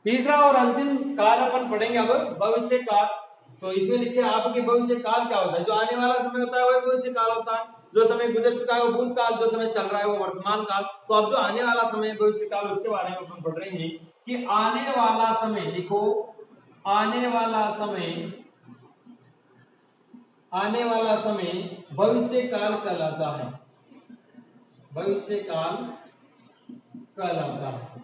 तीसरा और अंतिम काल अपन पढ़ेंगे अब भविष्य काल। तो इसमें लिखे आपके भविष्य काल क्या होता है। जो आने वाला समय होता है वो भविष्य काल होता है, जो समय गुजर चुका है वो भूतकाल, जो समय चल रहा है वो वर्तमान काल। तो अब जो आने वाला समय भविष्य काल उसके बारे में अपन पढ़ रहे हैं कि आने वाला समय, लिखो आने वाला समय, आने वाला समय भविष्य काल कहलाता है, भविष्य काल कहलाता है।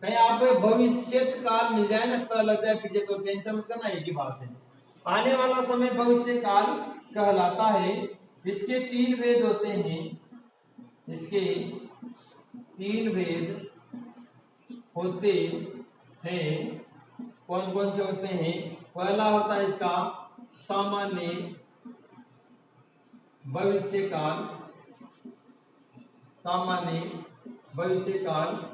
कहीं आप भविष्य काल मिल जाए ना तो लग जाए पीछे, तो टेंशन मत करना, एक ही बात है। आने वाला समय भविष्य काल कहलाता है। इसके तीन भेद होते हैं, इसके तीन भेद होते हैं। कौन कौन से होते हैं। पहला होता है इसका सामान्य भविष्य काल, सामान्य भविष्य काल।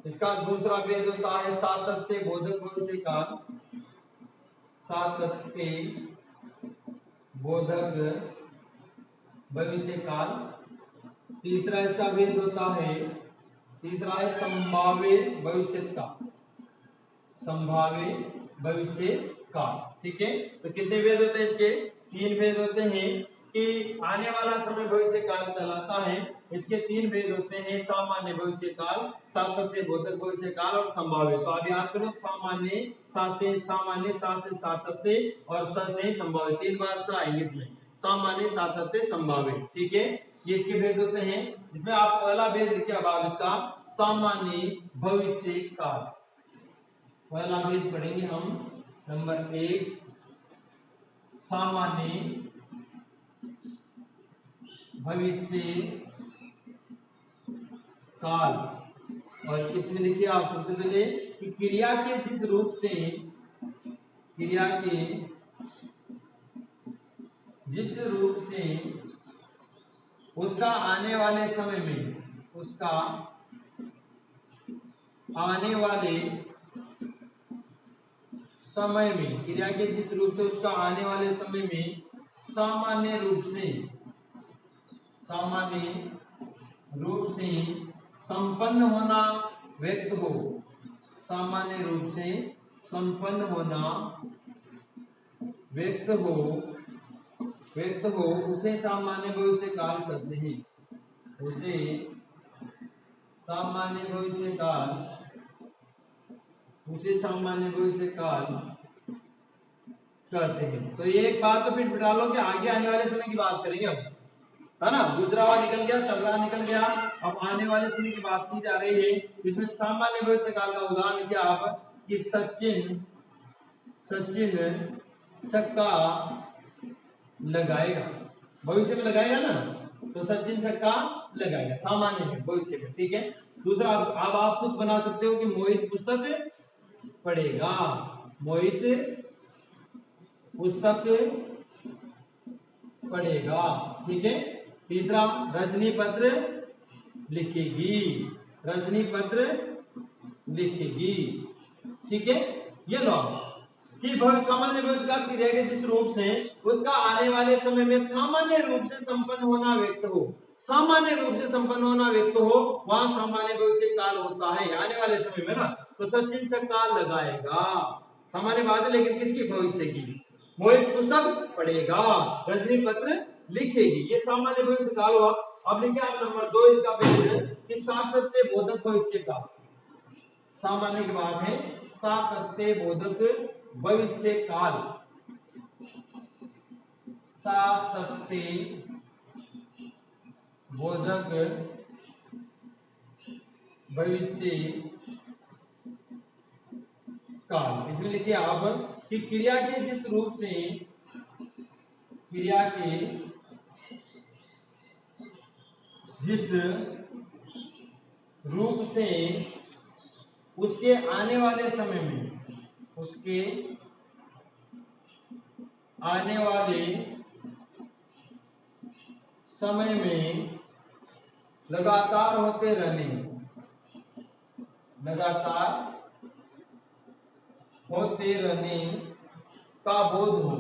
इसका दूसरा भेद होता है सातत्य बोधक भविष्य काल, सातत्य बोधक भविष्य काल। तीसरा इसका भेद होता है, तीसरा है संभाव्य भविष्य काल, संभाव्य भविष्य काल। ठीक है, तो कितने भेद होते हैं इसके, तीन भेद होते हैं कि आने वाला समय भविष्य काल कहलाता है। इसके तीन भेद होते हैं, सामान्य भविष्य काल, सातत्य बोधक भविष्य काल और संभाव्य। तो आप याद करो, सामान्य सा से सामान्य, सा से सातत्य और स से संभाव्य, तीन बार स आएंगे इसमें, सामान्य सातत्य संभाव्य। ठीक है, ये इसके भेद होते हैं। इसमें आप पहला भेद लिखे अब आप इसका सामान्य भविष्य काल। पहला भेद पढ़ेंगे हम, नंबर 1 सामान्य भविष्य काल। और इसमें देखिए आप सबसे पहले कि क्रिया के जिस रूप से, क्रिया के जिस रूप से उसका आने वाले समय में, उसका आने वाले समय में, क्रिया के जिस रूप से उसका आने वाले समय में सामान्य रूप से, सामान्य रूप से संपन्न होना व्यक्त हो, सामान्य रूप से संपन्न होना व्यक्त हो, व्यक्त हो, उसे सामान्य भविष्य काल कहते हैं, उसे सामान्य भविष्य काल, उसे सामान्य भविष्य काल कहते हैं। तो ये एक बात तो फिर बिठा लो कि आगे आने वाले समय की बात करेंगे अब, है ना। गुजरा हुआ निकल गया, चल रहा निकल गया, अब आने वाले समय की बात की जा रही है। इसमें सामान्य भविष्य काल का उदाहरण क्या आप कि सचिन छक्का लगाएगा, भविष्य में लगाएगा ना, तो सचिन छक्का लगाएगा, सामान्य है भविष्य में। ठीक है, दूसरा अब आप खुद बना सकते हो कि मोहित पुस्तक पढ़ेगा, मोहित पुस्तक पढ़ेगा। ठीक है, तीसरा रजनी पत्र लिखेगी, रजनी पत्र लिखेगी। ठीक है, ये लो कि सामान्य भविष्य काल क्रिया के जिस रूप से उसका आने वाले समय में सामान्य रूप से संपन्न होना व्यक्त हो, सामान्य रूप से संपन्न होना व्यक्त हो, वहां सामान्य भविष्य काल होता है आने वाले समय में ना। तो सचिन छक्का लगाएगा, सामान्य बात है, लेकिन किसकी, भविष्य की। मोहित पुस्तक पढ़ेगा, रजनी पत्र लिखेगी, ये सामान्य भविष्य काल हुआ। अब लिखिए आप नंबर 2 इसका भेद कि सातत्य बोधक भविष्य काल। सामान्य की बात है, सातत्य बोधक भविष्य काल, सातत्य बोधक भविष्य काल। इसमें लिखिए आप कि क्रिया के जिस रूप से, क्रिया के जिस रूप से उसके आने वाले समय में, उसके आने वाले समय में लगातार होते रहने, लगातार होते रहने का बोध हो,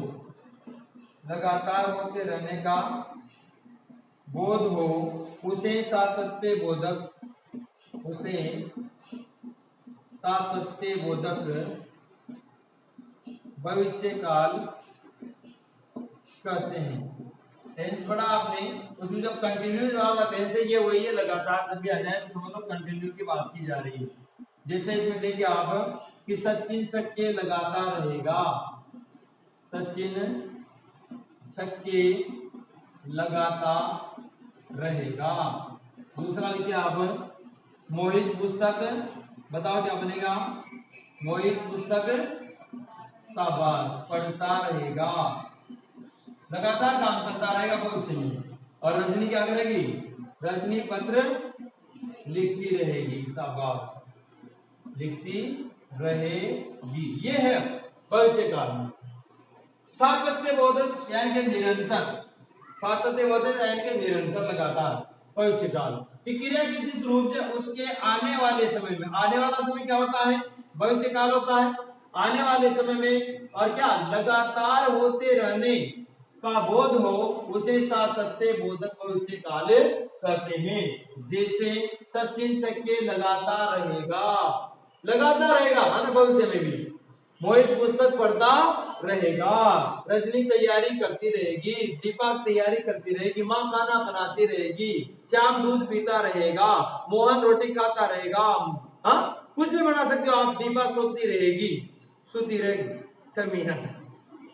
लगातार होते रहने का बोध हो, उसे सातत्य बोधक, उसे सातत्य बोधक भविष्य काल कहते हैं। टेंस पढ़ा आपने, उसमें जब कंटिन्यूस वाला टेंस है ये वही है, लगातार जब भी आ जाए तो समझ लो कंटिन्यू की बात की जा रही है। जैसे इसमें देखिए आप कि सचिन छक्के लगातार रहेगा, सचिन छक्के लगातार रहेगा। दूसरा लिखिए आप मोहित पुस्तक, बताओ क्या बनेगा, मोहित पुस्तक शाबाश पढ़ता रहेगा, लगातार काम करता रहेगा भविष्य में। और रजनी क्या करेगी, रजनी पत्र लिखती रहेगी, शाबाश लिखती रहेगी। ये है भविष्य काल में सातत्य बोधक यानी कि निरंतर, सातत्य बोधक यानी कि निरंतर लगातार भविष्य काल की क्रिया की जिस रूप से उसके आने वाले समय में, आने वाला समय क्या होता है, भविष्य काल होता है। आने वाले समय में और क्या लगातार होते रहने का बोध हो उसे सातत्य बोधक भविष्य काल कहते हैं। जैसे सचिन छक्के लगातार रहेगा, लगातार रहेगा है ना भविष्य में भी। मोहित पुस्तक पढ़ता रहेगा, रजनी तैयारी करती रहेगी, दीपक तैयारी करती रहेगी, माँ खाना बनाती रहेगी, श्याम दूध पीता रहेगा, मोहन रोटी खाता रहेगा। हाँ कुछ भी बना सकते हो आप। दीपा सोती रहेगी, सोती रहेगी, समीना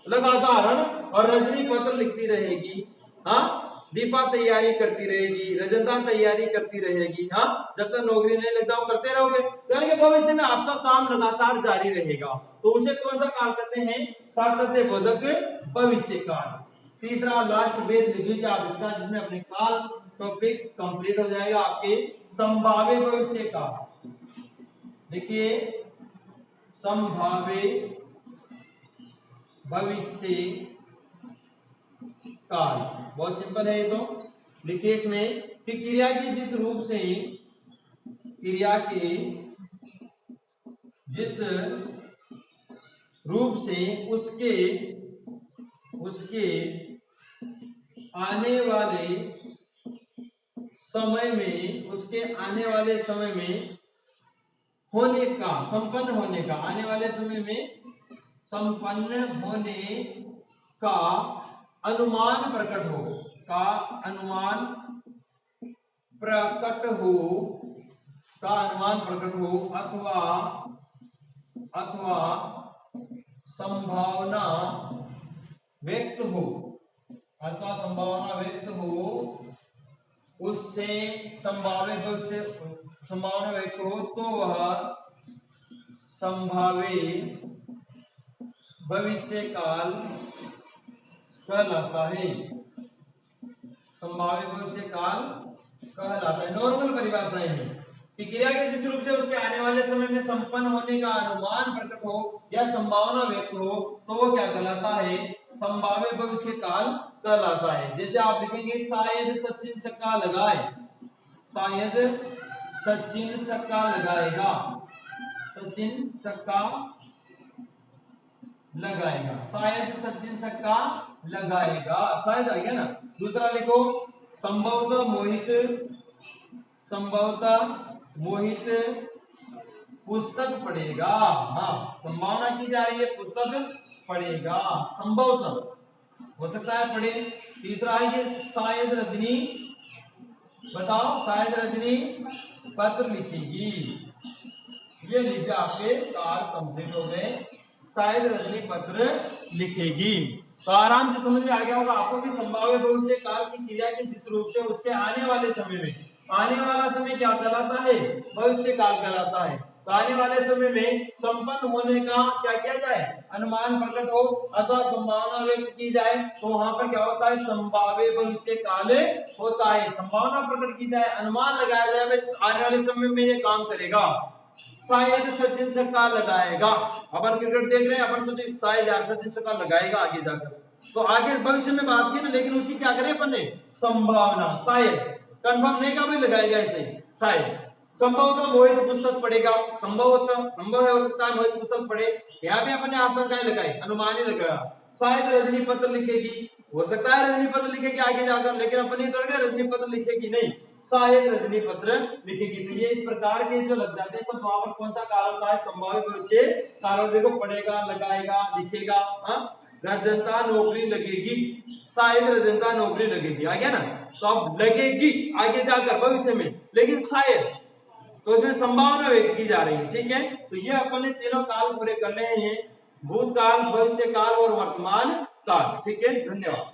लगातार है ना। और रजनी पत्र लिखती रहेगी, हाँ दीपा तैयारी करती रहेगी, रजंता तैयारी करती रहेगी। हाँ जब तक नौकरी नहीं लगता वो करते रहोगे, यानी कि भविष्य में आपका काम लगातार जारी रहेगा। तो उसे कौन सा काल कहते हैं, सातत्य बोधक भविष्य काल। तीसरा लास्ट पेज लिख लीजिए आप इसका, जिसमें अपने काल टॉपिक कंप्लीट हो जाएगा आपके संभाव्य भविष्य काल। देखिए संभाव्य भविष्य काल बहुत सिंपल है ये तो। देखिए इसमें कि क्रिया के जिस रूप से, क्रिया के जिस रूप से उसके आने वाले समय में, उसके आने वाले समय में होने का, संपन्न होने का, आने वाले समय में संपन्न होने का अनुमान प्रकट हो, का अनुमान प्रकट हो, का अनुमान प्रकट हो, अथवा संभावना व्यक्त हो, अथवा संभावना व्यक्त हो, उससे संभाव्य भविष्य, संभावना व्यक्त हो तो वह संभाव्य भविष्य काल कहलाता है। संभाव्य भविष्य काल कहलाता है। नॉर्मल परिभाषाएं हैं कि क्रिया के जिस रूप से उसके आने वाले समय में संपन्न होने का अनुमान प्रकट हो या संभावना व्यक्त हो तो वो क्या कहलाता है, संभाव्य भविष्य काल कहलाता है। जैसे आप लिखेंगे शायद सचिन छक्का लगाए, शायद सचिन छक्का लगाएगा, सचिन छक्का लगाएगा, शायद सचिन छक्का लगाएगा, शायद आ गया ना। दूसरा लिखो संभवतः मोहित पुस्तक पढ़ेगा। हाँ संभावना की जा रही है पुस्तक पढ़ेगा, संभवतः हो सकता है पढ़े। तीसरा है ये शायद रजनी, बताओ शायद रजनी पत्र लिखेगी। ये लिखा आपके काल कंप्लीट हो गए, शायद रजनी पत्र लिखेगी। तो आराम से समझ में आ गया होगा आपको कि संभाव्य भविष्य काल की क्रिया के जिस रूप से उसके आने वाले समय में, आने वाला समय क्या कहलाता है, भविष्य काल कहलाता है। तो आने वाले समय में संपन्न होने का क्या किया जाए, अनुमान प्रकट हो अथवा संभावना व्यक्त की जाए तो वहां पर क्या होता है, संभाव्य भविष्य काल होता है। संभावना प्रकट की जाए, अनुमान लगाया जाए आने वाले समय में ये काम करेगा। शायद सचिन छक्का लगाएगा, अपन क्रिकेट देख रहे हैं, अपन सोचे शायद यार सचिन छक्का लगाएगा आगे जाकर, तो आगे भविष्य में बात की ना, लेकिन उसकी क्या करें अपन ने, संभावना, शायद कंफर्म नहीं का भी लगाएगा ऐसे शायद। संभवतः मोहित पुस्तक पढ़ेगा, संभवतः संभव है हो सकता है मोहित पुस्तक पढ़े, यहाँ पे अपन ने आशंकाएं लगाई, अनुमान ही लगाया। शायद रजनी पत्र लिखेगी, हो सकता है रजनी पत्र लिखेगी आगे जाकर, लेकिन अपन ये थोड़ा रजनी पत्र लिखेगी नहीं, शायद रजनी पत्र लिखेगी। तो ये इस प्रकार के जो लग जाते हैं सब, वहां पर कौन सा काल होता है, संभावित भविष्य काल। देखो पढ़ेगा, लगाएगा, लिखेगा, रजनता नौकरी लगेगी, शायद रजनता नौकरी लगेगी, आ गया ना। तो अब लगेगी आगे जाकर भविष्य में, लेकिन शायद, तो इसमें संभावना व्यक्त की जा रही है, ठीक है। तो ये अपन ने तीनों काल पूरे कर रहे हैं, भूतकाल, भविष्य काल और वर्तमान काल, ठीक है। धन्यवाद।